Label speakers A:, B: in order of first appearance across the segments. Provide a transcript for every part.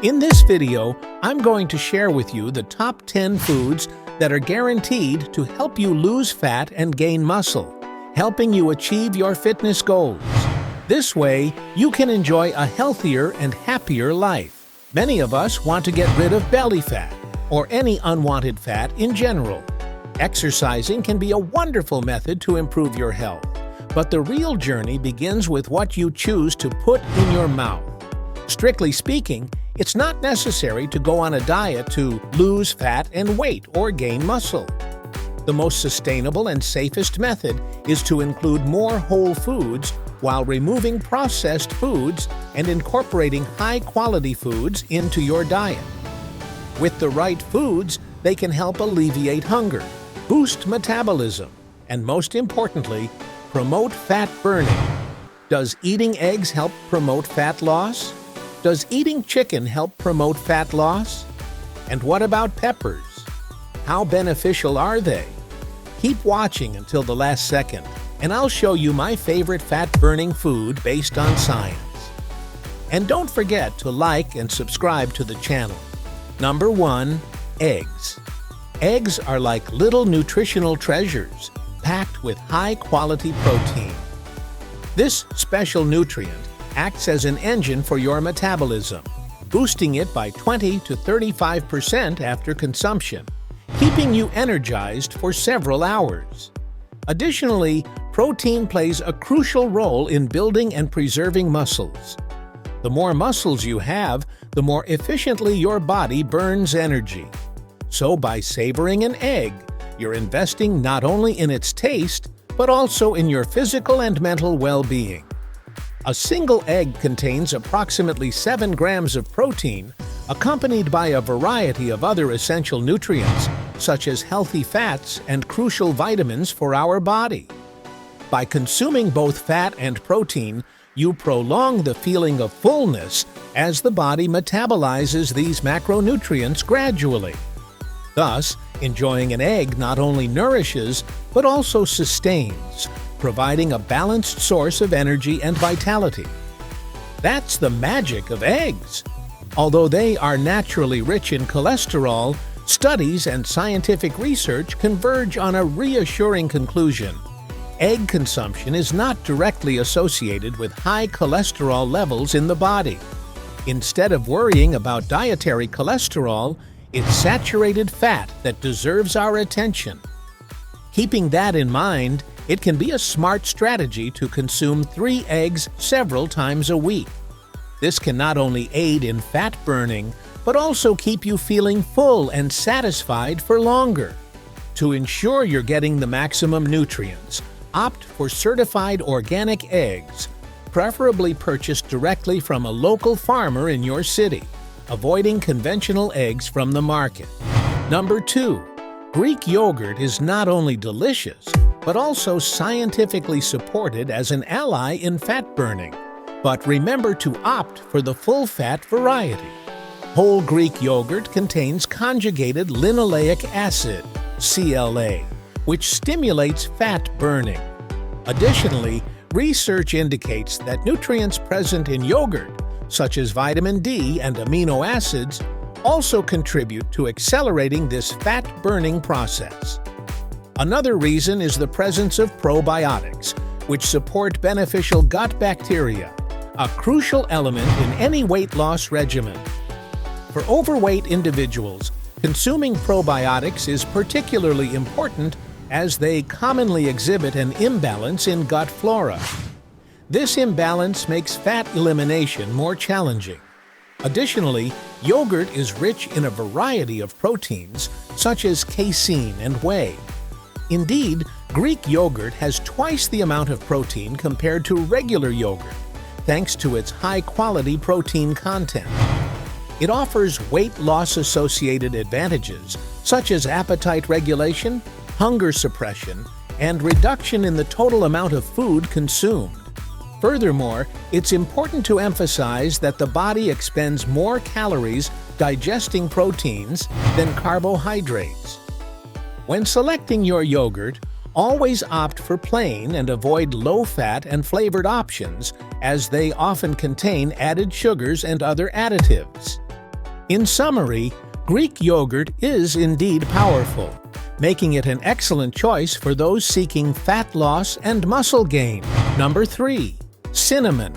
A: In this video, I'm going to share with you the top 10 foods that are guaranteed to help you lose fat and gain muscle, helping you achieve your fitness goals. This way, you can enjoy a healthier and happier life. Many of us want to get rid of belly fat, or any unwanted fat in general. Exercising can be a wonderful method to improve your health, but the real journey begins with what you choose to put in your mouth. Strictly speaking, it's not necessary to go on a diet to lose fat and weight or gain muscle. The most sustainable and safest method is to include more whole foods while removing processed foods and incorporating high-quality foods into your diet. With the right foods, they can help alleviate hunger, boost metabolism, and most importantly, promote fat burning. Does eating eggs help promote fat loss? Does eating chicken help promote fat loss? And what about peppers? How beneficial are they? Keep watching until the last second, and I'll show you my favorite fat-burning food based on science. And don't forget to like and subscribe to the channel. Number 1. Eggs. Eggs are like little nutritional treasures, packed with high-quality protein. This special nutrient acts as an engine for your metabolism, boosting it by 20 to 35% after consumption, keeping you energized for several hours. Additionally, protein plays a crucial role in building and preserving muscles. The more muscles you have, the more efficiently your body burns energy. So by savoring an egg, you're investing not only in its taste, but also in your physical and mental well-being. A single egg contains approximately 7 grams of protein, accompanied by a variety of other essential nutrients, such as healthy fats and crucial vitamins for our body. By consuming both fat and protein, you prolong the feeling of fullness as the body metabolizes these macronutrients gradually. Thus, enjoying an egg not only nourishes, but also sustains, providing a balanced source of energy and vitality. That's the magic of eggs. Although they are naturally rich in cholesterol, studies and scientific research converge on a reassuring conclusion. Egg consumption is not directly associated with high cholesterol levels in the body. Instead of worrying about dietary cholesterol, it's saturated fat that deserves our attention. Keeping that in mind, it can be a smart strategy to consume 3 eggs several times a week. This can not only aid in fat burning, but also keep you feeling full and satisfied for longer. To ensure you're getting the maximum nutrients, opt for certified organic eggs, preferably purchased directly from a local farmer in your city, avoiding conventional eggs from the market. Number 2. Greek yogurt is not only delicious, but also scientifically supported as an ally in fat burning. But remember to opt for the full-fat variety. Whole Greek yogurt contains conjugated linoleic acid, CLA, which stimulates fat burning. Additionally, research indicates that nutrients present in yogurt, such as vitamin D and amino acids, also contribute to accelerating this fat-burning process. Another reason is the presence of probiotics, which support beneficial gut bacteria, a crucial element in any weight loss regimen. For overweight individuals, consuming probiotics is particularly important as they commonly exhibit an imbalance in gut flora. This imbalance makes fat elimination more challenging. Additionally, yogurt is rich in a variety of proteins, such as casein and whey. Indeed, Greek yogurt has twice the amount of protein compared to regular yogurt, thanks to its high-quality protein content. It offers weight loss-associated advantages, such as appetite regulation, hunger suppression, and reduction in the total amount of food consumed. Furthermore, it's important to emphasize that the body expends more calories digesting proteins than carbohydrates. When selecting your yogurt, always opt for plain and avoid low-fat and flavored options, as they often contain added sugars and other additives. In summary, Greek yogurt is indeed powerful, making it an excellent choice for those seeking fat loss and muscle gain. Number 3. Cinnamon.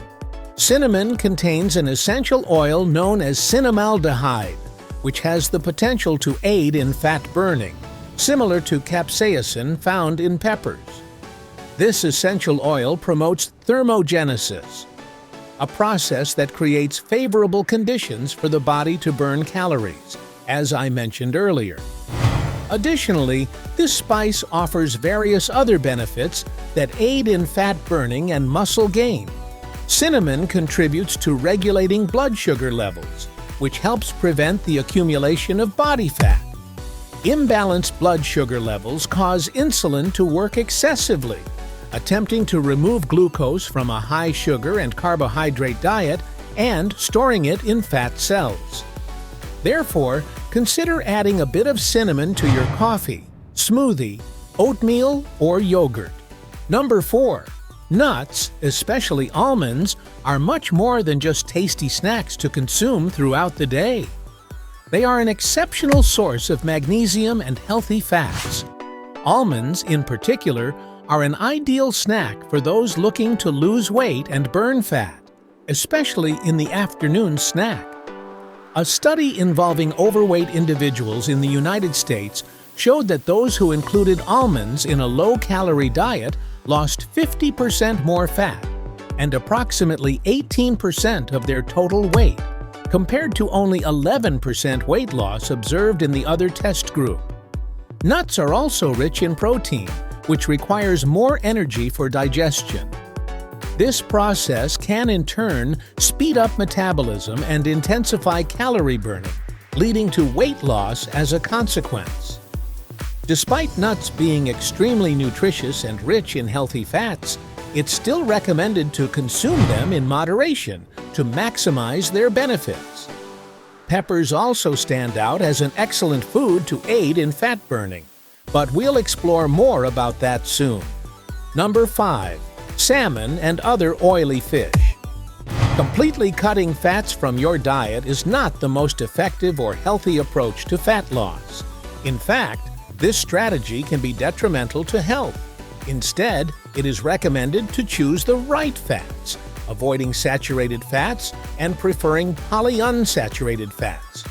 A: Cinnamon contains an essential oil known as cinnamaldehyde, which has the potential to aid in fat burning, similar to capsaicin found in peppers. This essential oil promotes thermogenesis, a process that creates favorable conditions for the body to burn calories, as I mentioned earlier. Additionally, this spice offers various other benefits that aid in fat burning and muscle gain. Cinnamon contributes to regulating blood sugar levels, which helps prevent the accumulation of body fat. Imbalanced blood sugar levels cause insulin to work excessively, attempting to remove glucose from a high sugar and carbohydrate diet and storing it in fat cells. Therefore, consider adding a bit of cinnamon to your coffee, smoothie, oatmeal, or yogurt. Number 4. Nuts, especially almonds, are much more than just tasty snacks to consume throughout the day. They are an exceptional source of magnesium and healthy fats. Almonds, in particular, are an ideal snack for those looking to lose weight and burn fat, especially in the afternoon snack. A study involving overweight individuals in the United States showed that those who included almonds in a low-calorie diet lost 50% more fat and approximately 18% of their total weight, compared to only 11% weight loss observed in the other test group. Nuts are also rich in protein, which requires more energy for digestion. This process can in turn speed up metabolism and intensify calorie burning, leading to weight loss as a consequence. Despite nuts being extremely nutritious and rich in healthy fats, it's still recommended to consume them in moderation to maximize their benefits. Peppers also stand out as an excellent food to aid in fat burning, but we'll explore more about that soon. Number 5. Salmon and other oily fish. Completely cutting fats from your diet is not the most effective or healthy approach to fat loss. In fact, this strategy can be detrimental to health. Instead, it is recommended to choose the right fats, avoiding saturated fats and preferring polyunsaturated fats.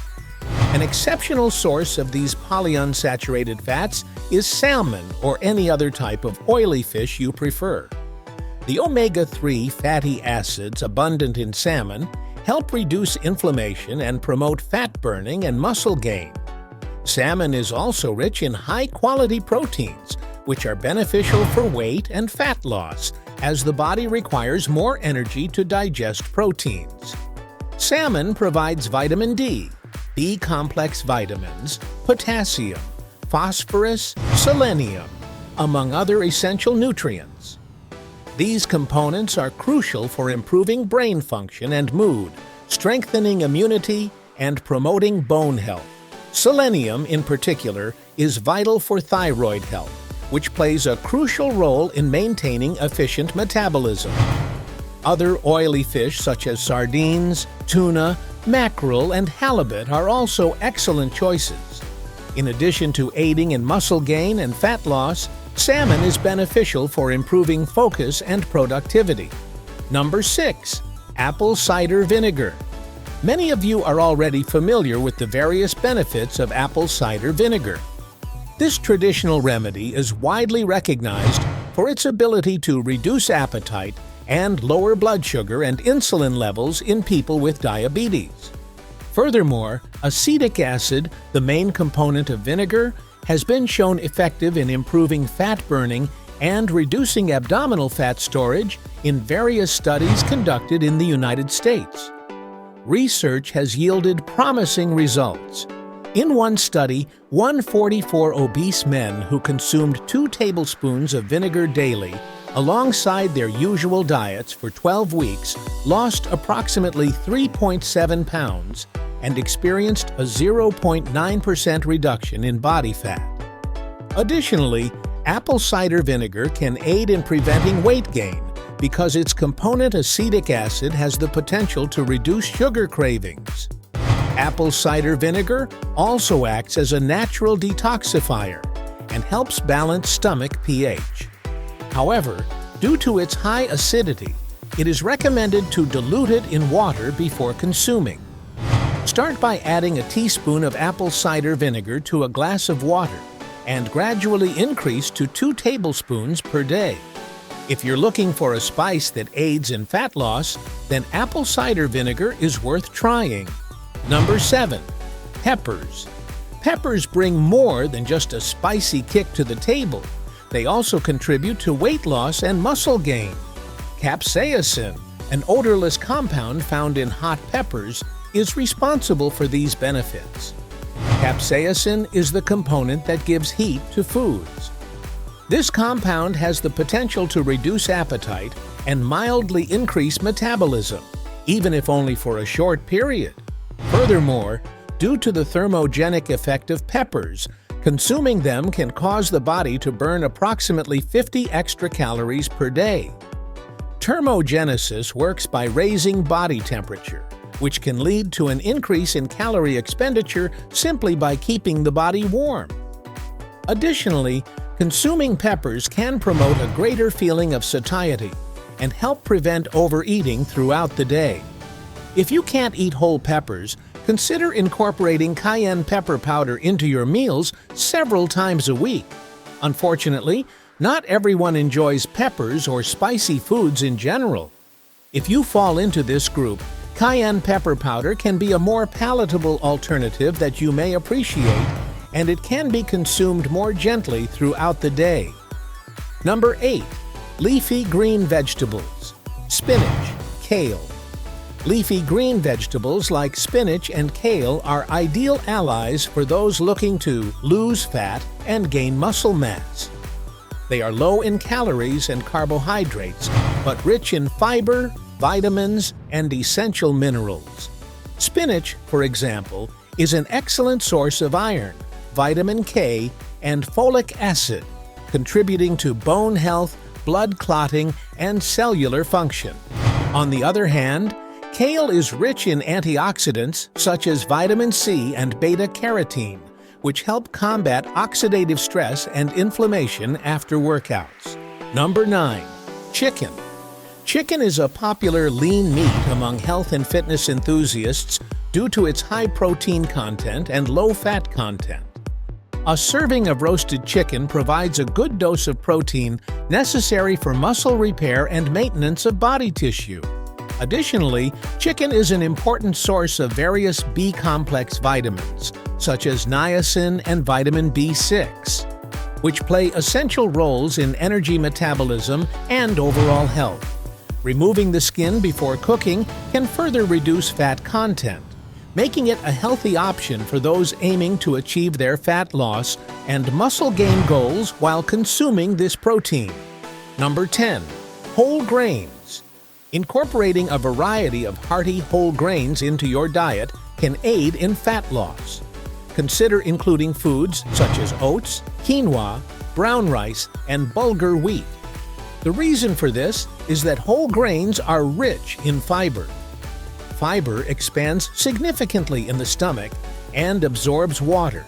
A: An exceptional source of these polyunsaturated fats is salmon or any other type of oily fish you prefer. The omega-3 fatty acids abundant in salmon help reduce inflammation and promote fat burning and muscle gain. Salmon is also rich in high-quality proteins, which are beneficial for weight and fat loss, as the body requires more energy to digest proteins. Salmon provides vitamin D, B-complex vitamins, potassium, phosphorus, selenium, among other essential nutrients. These components are crucial for improving brain function and mood, strengthening immunity, and promoting bone health. Selenium, in particular, is vital for thyroid health, which plays a crucial role in maintaining efficient metabolism. Other oily fish such as sardines, tuna, mackerel, and halibut are also excellent choices. In addition to aiding in muscle gain and fat loss, salmon is beneficial for improving focus and productivity. Number 6. Apple cider vinegar. Many of you are already familiar with the various benefits of apple cider vinegar. This traditional remedy is widely recognized for its ability to reduce appetite and lower blood sugar and insulin levels in people with diabetes. Furthermore, acetic acid, the main component of vinegar, has been shown effective in improving fat burning and reducing abdominal fat storage in various studies conducted in the United States. Research has yielded promising results. In one study, 144 obese men who consumed 2 tablespoons of vinegar daily alongside their usual diets for 12 weeks lost approximately 3.7 pounds and experienced a 0.9% reduction in body fat. Additionally, apple cider vinegar can aid in preventing weight gain because its component acetic acid has the potential to reduce sugar cravings. Apple cider vinegar also acts as a natural detoxifier and helps balance stomach pH. However, due to its high acidity, it is recommended to dilute it in water before consuming. Start by adding a teaspoon of apple cider vinegar to a glass of water and gradually increase to 2 tablespoons per day. If you're looking for a spice that aids in fat loss, then apple cider vinegar is worth trying. Number 7. Peppers. Peppers bring more than just a spicy kick to the table. They also contribute to weight loss and muscle gain. Capsaicin, an odorless compound found in hot peppers, is responsible for these benefits. Capsaicin is the component that gives heat to foods. This compound has the potential to reduce appetite and mildly increase metabolism, even if only for a short period. Furthermore, due to the thermogenic effect of peppers, consuming them can cause the body to burn approximately 50 extra calories per day. Thermogenesis works by raising body temperature, which can lead to an increase in calorie expenditure simply by keeping the body warm. Additionally, consuming peppers can promote a greater feeling of satiety and help prevent overeating throughout the day. If you can't eat whole peppers, consider incorporating cayenne pepper powder into your meals several times a week. Unfortunately, not everyone enjoys peppers or spicy foods in general. If you fall into this group, cayenne pepper powder can be a more palatable alternative that you may appreciate, and it can be consumed more gently throughout the day. Number 8. Leafy green vegetables. Spinach, kale. Leafy green vegetables like spinach and kale are ideal allies for those looking to lose fat and gain muscle mass. They are low in calories and carbohydrates, but rich in fiber, vitamins, and essential minerals. Spinach, for example, is an excellent source of iron, vitamin K, and folic acid, contributing to bone health, blood clotting, and cellular function. On the other hand, kale is rich in antioxidants such as vitamin C and beta-carotene, which help combat oxidative stress and inflammation after workouts. Number 9. Chicken. Chicken is a popular lean meat among health and fitness enthusiasts due to its high protein content and low fat content. A serving of roasted chicken provides a good dose of protein necessary for muscle repair and maintenance of body tissue. Additionally, chicken is an important source of various B-complex vitamins, such as niacin and vitamin B6, which play essential roles in energy metabolism and overall health. Removing the skin before cooking can further reduce fat content, making it a healthy option for those aiming to achieve their fat loss and muscle gain goals while consuming this protein. Number 10. Whole grains. Incorporating a variety of hearty whole grains into your diet can aid in fat loss. Consider including foods such as oats, quinoa, brown rice, and bulgur wheat. The reason for this is that whole grains are rich in fiber. Fiber expands significantly in the stomach and absorbs water,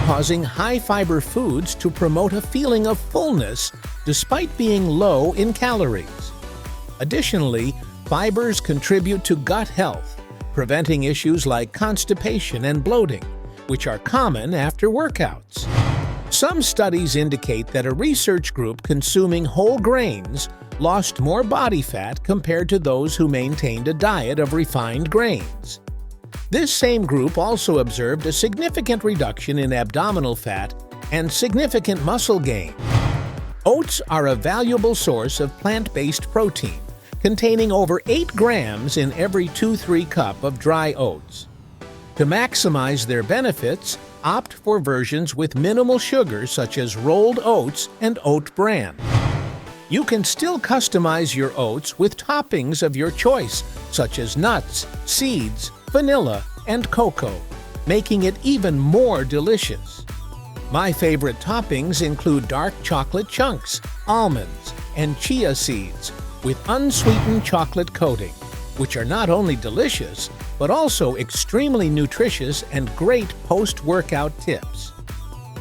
A: causing high-fiber foods to promote a feeling of fullness despite being low in calories. Additionally, fibers contribute to gut health, preventing issues like constipation and bloating, which are common after workouts. Some studies indicate that a research group consuming whole grains lost more body fat compared to those who maintained a diet of refined grains. This same group also observed a significant reduction in abdominal fat and significant muscle gain. Oats are a valuable source of plant-based protein, containing over 8 grams in every 2-3 cup of dry oats. To maximize their benefits, opt for versions with minimal sugar such as rolled oats and oat bran. You can still customize your oats with toppings of your choice, such as nuts, seeds, vanilla, and cocoa, making it even more delicious. My favorite toppings include dark chocolate chunks, almonds, and chia seeds with unsweetened chocolate coating, which are not only delicious, but also extremely nutritious and great post-workout tips.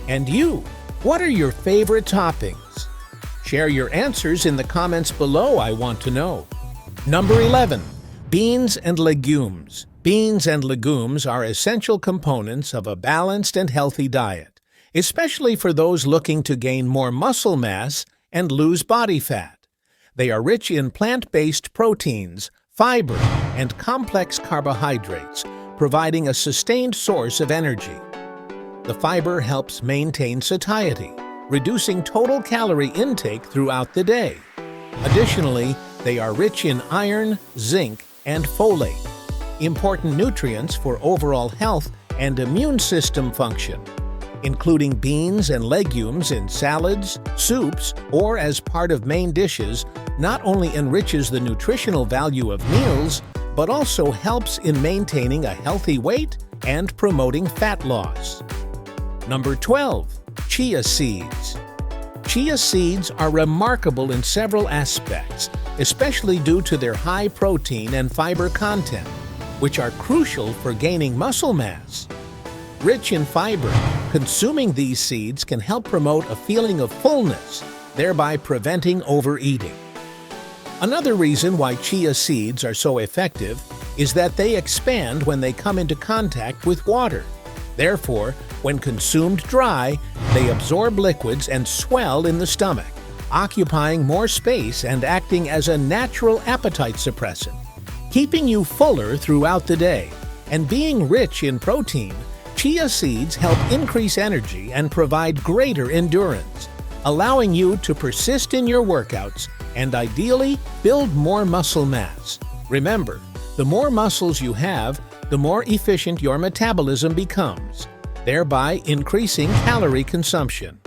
A: And you, what are your favorite toppings? Share your answers in the comments below, I want to know. Number 11. Beans and legumes. Beans and legumes are essential components of a balanced and healthy diet, especially for those looking to gain more muscle mass and lose body fat. They are rich in plant-based proteins, fiber, and complex carbohydrates, providing a sustained source of energy. The fiber helps maintain satiety, reducing total calorie intake throughout the day. Additionally, they are rich in iron, zinc, and folate, important nutrients for overall health and immune system function. Including beans and legumes in salads, soups, or as part of main dishes not only enriches the nutritional value of meals, but also helps in maintaining a healthy weight and promoting fat loss. Number 12. Chia seeds. Chia seeds are remarkable in several aspects, especially due to their high protein and fiber content, which are crucial for gaining muscle mass. Rich in fiber, consuming these seeds can help promote a feeling of fullness, thereby preventing overeating. Another reason why chia seeds are so effective is that they expand when they come into contact with water. Therefore, when consumed dry, they absorb liquids and swell in the stomach, occupying more space and acting as a natural appetite suppressant, keeping you fuller throughout the day. And being rich in protein, chia seeds help increase energy and provide greater endurance, allowing you to persist in your workouts and ideally build more muscle mass. Remember, the more muscles you have, the more efficient your metabolism becomes, thereby increasing calorie consumption.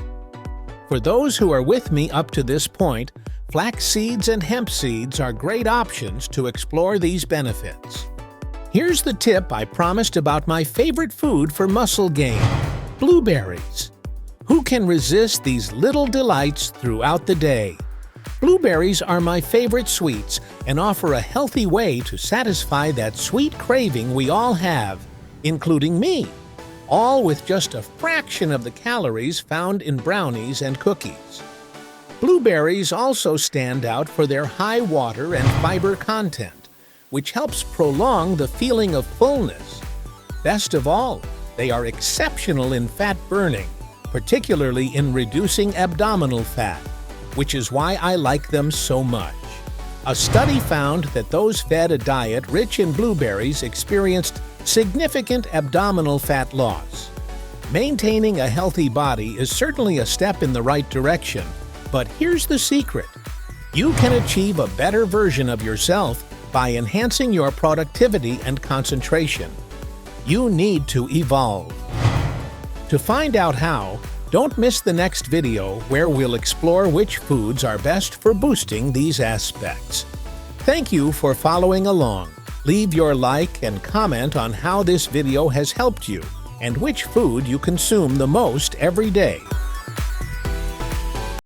A: For those who are with me up to this point, flax seeds and hemp seeds are great options to explore these benefits. Here's the tip I promised about my favorite food for muscle gain: blueberries. Who can resist these little delights throughout the day? Blueberries are my favorite sweets and offer a healthy way to satisfy that sweet craving we all have, including me, all with just a fraction of the calories found in brownies and cookies. Blueberries also stand out for their high water and fiber content, which helps prolong the feeling of fullness. Best of all, they are exceptional in fat burning, particularly in reducing abdominal fat, which is why I like them so much. A study found that those fed a diet rich in blueberries experienced significant abdominal fat loss. Maintaining a healthy body is certainly a step in the right direction, but here's the secret. You can achieve a better version of yourself by enhancing your productivity and concentration. You need to evolve. To find out how, don't miss the next video where we'll explore which foods are best for boosting these aspects. Thank you for following along. Leave your like and comment on how this video has helped you and which food you consume the most every day.